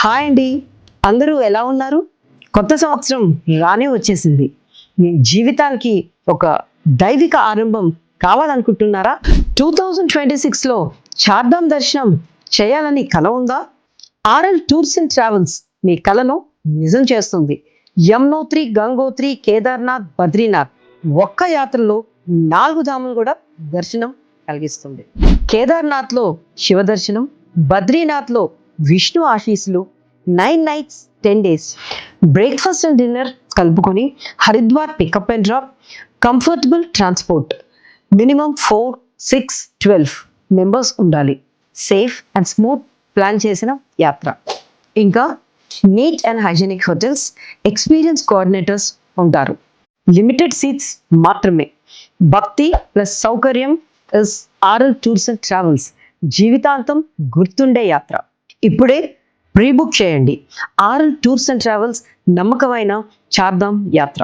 Hi అండి, అందరూ ఎలా ఉన్నారు? కొత్త సంవత్సరం రానే వచ్చేసింది. మీ జీవితానికి ఒక దైవిక ఆరంభం కావాలనుకుంటున్నారా? 2026లో చార్ధామ్ దర్శనం చేయాలని కల ఉందా? ఆర్ఎల్ టూర్స్ అండ్ ట్రావెల్స్ మీ కలను నిజం చేస్తుంది. యమునోత్రి, గంగోత్రి, కేదార్నాథ్, బద్రీనాథ్ ఒక్క యాత్రలో 4 ధాములు కూడా దర్శనం కలిగిస్తుంది. కేదార్నాథ్లో శివ దర్శనం, బద్రీనాథ్లో విష్ణు ఆశీస్సులు, 9 nights 10 days breakfast and dinner కలుపుకొని Haridwar pickup and drop, comfortable transport, minimum 4, 6, 12 members ఉండాలి. సేఫ్ అండ్ స్మూత్ ప్లాన్ చేసిన యాత్ర. ఇంకా neat and hygienic hotels, experience coordinators ఉంటారు. లిమిటెడ్ సీట్స్ మాత్రమే. భక్తి ప్లస్ సౌకర్యం is RL tours and travels. జీవితాంతం గుర్తుండే యాత్ర. ఇప్పుడే ప్రీ బుక్ చేయండి. ఆర్ఎల్ టూర్స్ అండ్ ట్రావెల్స్, నమ్మకమైన చార్ధామ్ యాత్ర.